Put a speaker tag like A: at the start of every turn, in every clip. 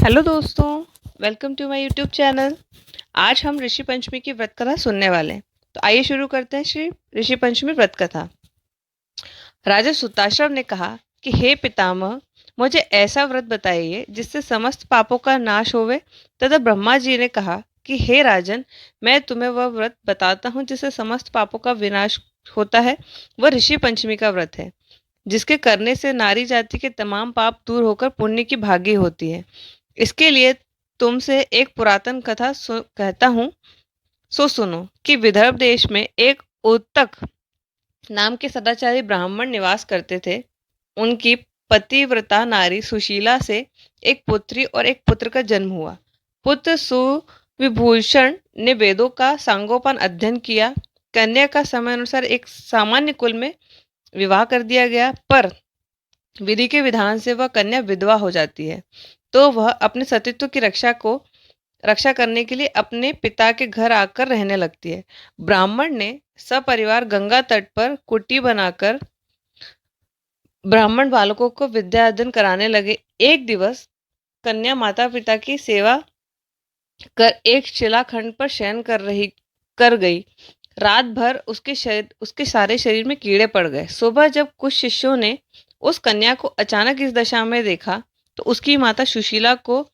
A: Hello दोस्तों, welcome to my YouTube channel. आज हम ऋषि पंचमी की व्रत कथा सुनने वाले हैं। तो आइए शुरू करते हैं श्री ऋषि पंचमी व्रत कथा। राजा सुताश्रव ने कहा कि हे पितामह, मुझे ऐसा व्रत बताइए जिससे समस्त पापों का नाश होवे। तथा ब्रह्मा जी ने कहा कि हे राजन, मैं तुम्हें वह व्रत बताता हूँ जिससे समस्त पापों का विनाश होता है। वह ऋषि पंचमी का व्रत है, जिसके करने से नारी जाति के तमाम पाप दूर होकर पुण्य की भागी होती है। इसके लिए तुमसे एक पुरातन कथा कहता हूँ, सो सुनो कि विदर्भ देश में एक उत्तक नाम के सदाचारी ब्राह्मण निवास करते थे। उनकी पतिव्रता नारी सुशीला से एक पुत्री और एक पुत्र का जन्म हुआ। पुत्र सुविभूषण ने वेदों का सांगोपांग अध्ययन किया। कन्या का समय अनुसार एक सामान्य कुल में विवाह कर दिया गया, पर विधि के विधान से वह कन्या विधवा हो जाती है। तो वह अपने सतीत्व की रक्षा करने के लिए अपने पिता के घर आकर रहने लगती है। ब्राह्मण ने सपरिवार गंगा तट पर कुटी बनाकर ब्राह्मण बालकों को विद्या अध्ययन कराने लगे। एक दिवस कन्या माता पिता की सेवा कर एक शिलाखंड पर शयन कर गई। रात भर उसके सारे शरीर में कीड़े पड़ गए। सुबह जब कुछ शिष्यों ने उस कन्या को अचानक इस दशा में देखा, तो उसकी माता सुशीला को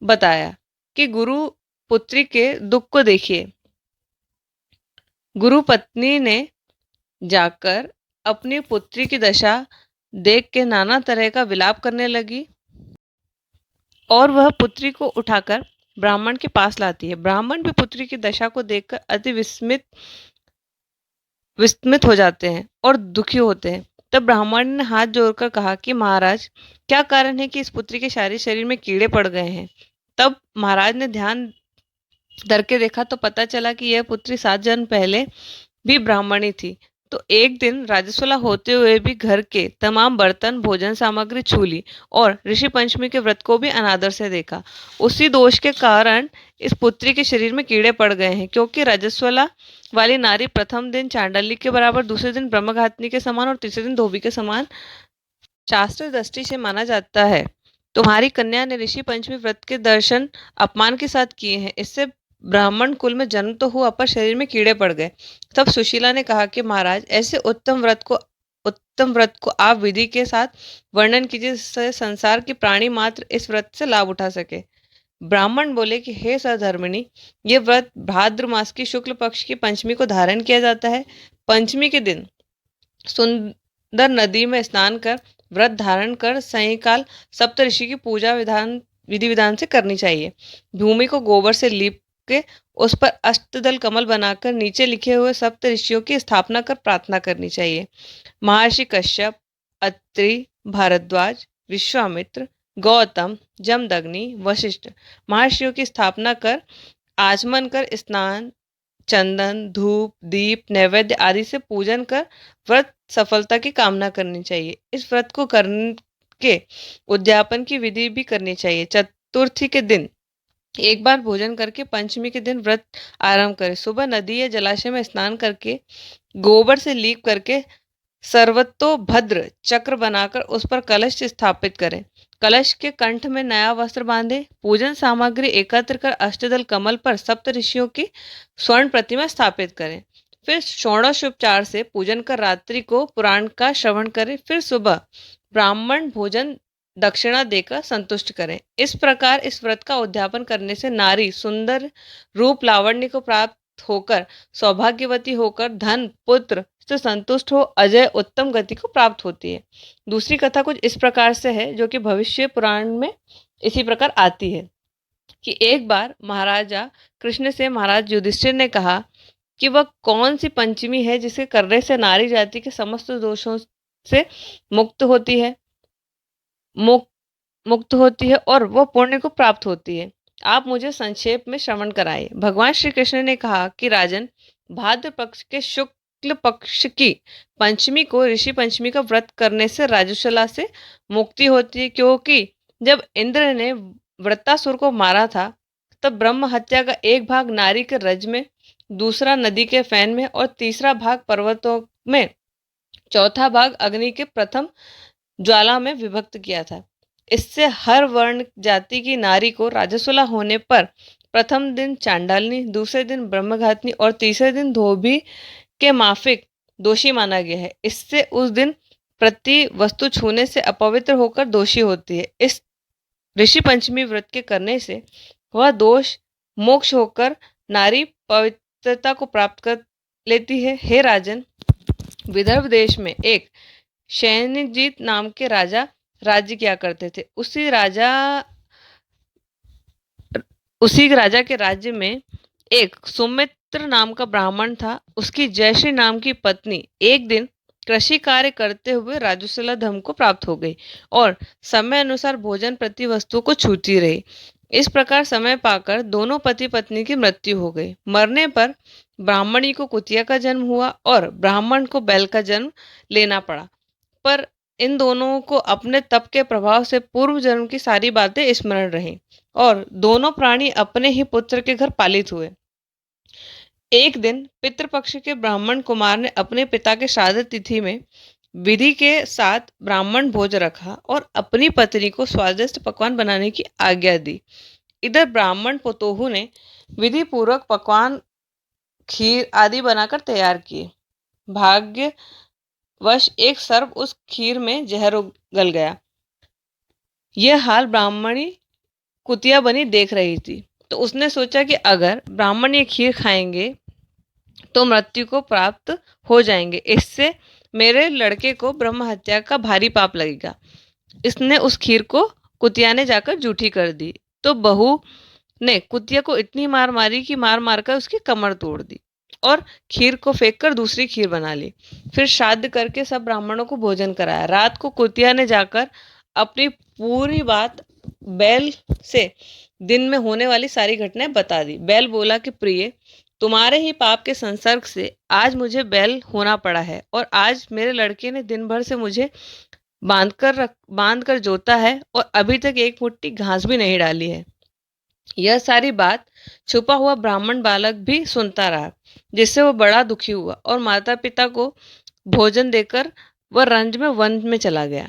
A: बताया कि गुरु पुत्री के दुख को देखिए। गुरु पत्नी ने जाकर अपनी पुत्री की दशा देख के नाना तरह का विलाप करने लगी और वह पुत्री को उठाकर ब्राह्मण के पास लाती है। ब्राह्मण भी पुत्री की दशा को देखकर अति विस्मित हो जाते हैं और दुखी होते हैं। तब ब्राह्मण ने हाथ जोड़कर कहा कि महाराज, क्या कारण है कि इस पुत्री के सारे शरीर में कीड़े पड़ गए हैं। तब महाराज ने ध्यान धर के देखा तो पता चला कि यह पुत्री 7 जन्म पहले भी ब्राह्मणी थी। तो एक दिन राजस्वला होते हुए भी घर के तमाम बर्तन भोजन सामग्री छू ली और ऋषि पंचमी के व्रत को भी अनादर से देखा। उसी दोष के कारण इस पुत्री के शरीर में कीड़े पड़ गए हैं, क्योंकि रजस्वला वाली नारी प्रथम दिन चांडाली के बराबर, दूसरे दिन ब्रह्मघातनी के समान और तीसरे दिन धोबी के समान शास्त्र दृष्टि से माना जाता है। तुम्हारी कन्या ने ऋषि पंचमी व्रत के दर्शन अपमान के साथ किए हैं। इससे ब्राह्मण कुल में जन्म तो हुआ, पर शरीर में कीड़े पड़ गए। तब सुशीला ने कहा कि महाराज, ऐसे उत्तम व्रत को आप विधि के साथ वर्णन कीजिए, जिससे संसार की प्राणी मात्र इस व्रत से लाभ उठा सके। ब्राह्मण बोले कि हे सधर्मिणी, ये व्रत भाद्र मास की शुक्ल पक्ष की पंचमी को धारण किया जाता है। पंचमी के दिन सुंदर नदी में स्नान कर व्रत धारण कर सायंकाल सप्तऋषि की पूजा विधि विधान से करनी चाहिए। भूमि को गोबर से लीप के उस पर अष्टदल कमल बनाकर नीचे लिखे हुए सप्त ऋषियों की स्थापना कर प्रार्थना करनी चाहिए। महर्षि कश्यप, अत्रि, भारद्वाज, विश्वामित्र, गौतम, जमदग्नि, वशिष्ठ महर्षियों की स्थापना कर आचमन कर स्नान, चंदन, धूप, दीप, नैवेद्य आदि से पूजन कर व्रत सफलता की कामना करनी चाहिए। इस व्रत को करने के उद्यापन की विधि भी करनी चाहिए। चतुर्थी के दिन एक बार भोजन करके पंचमी के दिन व्रत आरंभ करें। सुबह नदी या जलाशय में स्नान करके गोबर से लीप करके सर्वतोभद्र चक्र बनाकर उस पर कलश स्थापित करें। कलश के कंठ में नया वस्त्र बांधे। पूजन सामग्री एकत्र कर अष्टदल कमल पर सप्त ऋषियों की स्वर्ण प्रतिमा स्थापित करें। फिर षोडशोपचार से पूजन कर रात्रि को पुराण का श्रवण करें। फिर सुबह ब्राह्मण भोजन दक्षिणा देकर संतुष्ट करें। इस प्रकार इस व्रत का उद्यापन करने से नारी सुंदर रूप लावण्य को प्राप्त होकर सौभाग्यवती होकर धन पुत्र से संतुष्ट हो अजय उत्तम गति को प्राप्त होती है। दूसरी कथा कुछ इस प्रकार से है, जो कि भविष्य पुराण में इसी प्रकार आती है कि एक बार महाराजा कृष्ण से महाराज युधिष्ठिर ने कहा कि वह कौन सी पंचमी है जिसे करने से नारी जाति के समस्त दोषों से मुक्त होती है मुक्त होती है और वह पुण्य को प्राप्त होती है। आप मुझे संक्षेप में श्रवण कराइए। भगवान श्री कृष्ण ने कहा कि राजन, भाद्र पक्ष के शुक्ल पक्ष की पंचमी को ऋषि पंचमी का व्रत करने से राजश्वला से मुक्ति होती है, क्योंकि जब इंद्र ने वृत्तासुर को मारा था, तब ब्रह्म हत्या का एक भाग नारी के रज में, दूसरा नदी के फैन में और तीसरा भाग पर्वतों में, चौथा भाग अग्नि के प्रथम ज्वाला में विभक्त किया था। इससे हर वर्ण जाति की नारी को राजसुला होने पर प्रथम दिन चांडालनी, दूसरे दिन ब्रह्मघातनी और तीसरे दिन धोबी के माफिक दोषी माना गया है। इससे उस दिन प्रति वस्तु छूने से अपवित्र होकर दोषी होती है। इस ऋषि पंचमी व्रत के करने से वह दोष मोक्ष होकर नारी पवित्रता को प्राप्त कर लेती है। हे राजन, विदर्भ देश में एक शयनजीत नाम के राजा राज्य किया करते थे। उसी राजा के राज्य में एक सुमित्र नाम का ब्राह्मण था। उसकी जयश्री नाम की पत्नी एक दिन कृषि कार्य करते हुए राजसुला धर्म को प्राप्त हो गई और समय अनुसार भोजन प्रति वस्तु को छूती रही। इस प्रकार समय पाकर दोनों पति पत्नी की मृत्यु हो गई। मरने पर ब्राह्मणी को कुतिया का जन्म हुआ और ब्राह्मण को बैल का जन्म लेना पड़ा। पर इन दोनों को अपने तप के प्रभाव से पूर्व जन्म की सारी बातें स्मरण रहीं और दोनों प्राणी अपने ही पुत्र के घर पालित हुए। एक दिन पितृपक्ष के ब्राह्मण कुमार ने अपने पिता के श्राद्ध तिथि में विधि के साथ ब्राह्मण भोज रखा और अपनी पत्नी को स्वादिष्ट पकवान बनाने की आज्ञा दी। इधर ब्राह्मण पुतोहु ने विधि पूर्वक पकवान, खीर आदि बनाकर तैयार किए। भाग्यवश एक सर्प उस खीर में जहर उगल गया। यह हाल ब्राह्मणी कुतिया बनी देख रही थी, तो उसने सोचा कि अगर ब्राह्मण ये खीर खाएंगे तो मृत्यु को प्राप्त हो जाएंगे, इससे मेरे लड़के को ब्रह्म हत्या का भारी पाप लगेगा। इसने उस खीर को कुतिया ने जाकर जूठी कर दी, तो बहू ने कुतिया को इतनी मार मारी कि मार मारकर उसकी कमर तोड़ दी और खीर को फेंककर दूसरी खीर बना ली। फिर श्राद्ध करके सब ब्राह्मणों को भोजन कराया। रात को कुतिया ने जाकर अपनी पूरी बात बैल से दिन में होने वाली सारी घटनाएं बता दी। बैल बोला कि प्रिय, तुम्हारे ही पाप के संसर्ग से आज मुझे बैल होना पड़ा है और आज मेरे लड़के ने दिन भर से मुझे बांध कर जोता है और अभी तक एक मुट्ठी घास भी नहीं डाली है। यह सारी बात छुपा हुआ ब्राह्मण बालक भी सुनता रहा, जिससे वह बड़ा दुखी हुआ और माता पिता को भोजन देकर वह रंज में वन में चला गया।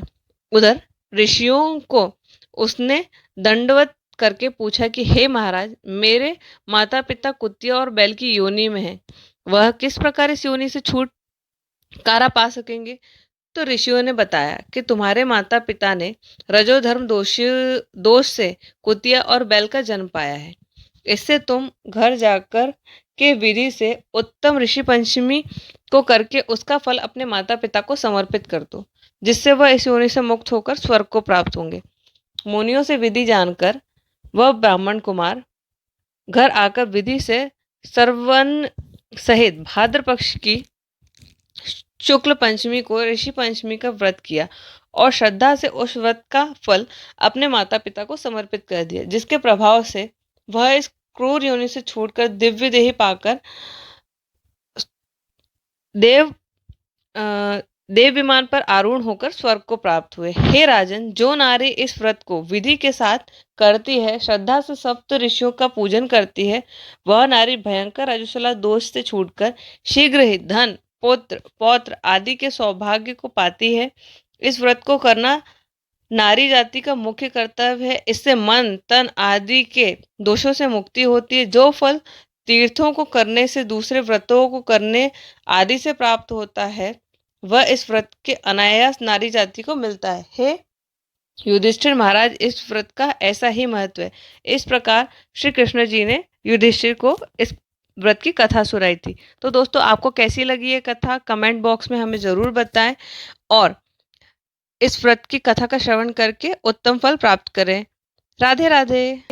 A: उधर ऋषियों को उसने दंडवत करके पूछा कि हे महाराज, मेरे माता पिता कुतिया और बैल की योनि में हैं, वह किस प्रकार इस योनि से छुटकारा पा सकेंगे? तो ऋषियों ने बताया कि तुम्हारे माता पिता ने रजोधर्म दोष से कुतिया और बैल का जन्म पाया है। इससे तुम घर जाकर के विधि से उत्तम ऋषि पंचमी को करके उसका फल अपने माता पिता को समर्पित कर दो, जिससे वह इस योनि से मुक्त होकर स्वर्ग को प्राप्त होंगे। मुनियों से विधि जानकर वह ब्राह्मण कुमार घर आकर विधि से श्रवण सहित भाद्र पक्ष की शुक्ल पंचमी को ऋषि पंचमी का व्रत किया और श्रद्धा से उस व्रत का फल अपने माता पिता को समर्पित कर दिया, जिसके प्रभाव से वह इस क्रूर योनि से छूटकर दिव्य देह पाकर देव विमान पर आरूढ़ होकर स्वर्ग को प्राप्त हुए। हे राजन, जो नारी इस व्रत को विधि के साथ करती है, श्रद्धा से सप्त ऋषियों का पूजन करती है, वह नारी भयंकर रजस्वला दोष से छूटकर शीघ्र ही धन, पुत्र, पौत्र आदि के सौभाग्य को पाती है। इस व्रत को करना नारी जाति का मुख्य कर्तव्य है। इससे मन, तन आदि के दोषों से मुक्ति होती है। जो फल तीर्थों को करने से, दूसरे व्रतों को करने आदि से प्राप्त होता है, वह इस व्रत के अनायास नारी जाति को मिलता है। हे युधिष्ठिर महाराज, इस व्रत का ऐसा ही महत्व है। इस प्रकार श्री कृष्ण जी ने युधिष्ठिर को इस व्रत की कथा सुनाई थी। तो दोस्तों, आपको कैसी लगी ये कथा कमेंट बॉक्स में हमें ज़रूर बताएं और इस व्रत की कथा का श्रवण करके उत्तम फल प्राप्त करें। राधे राधे।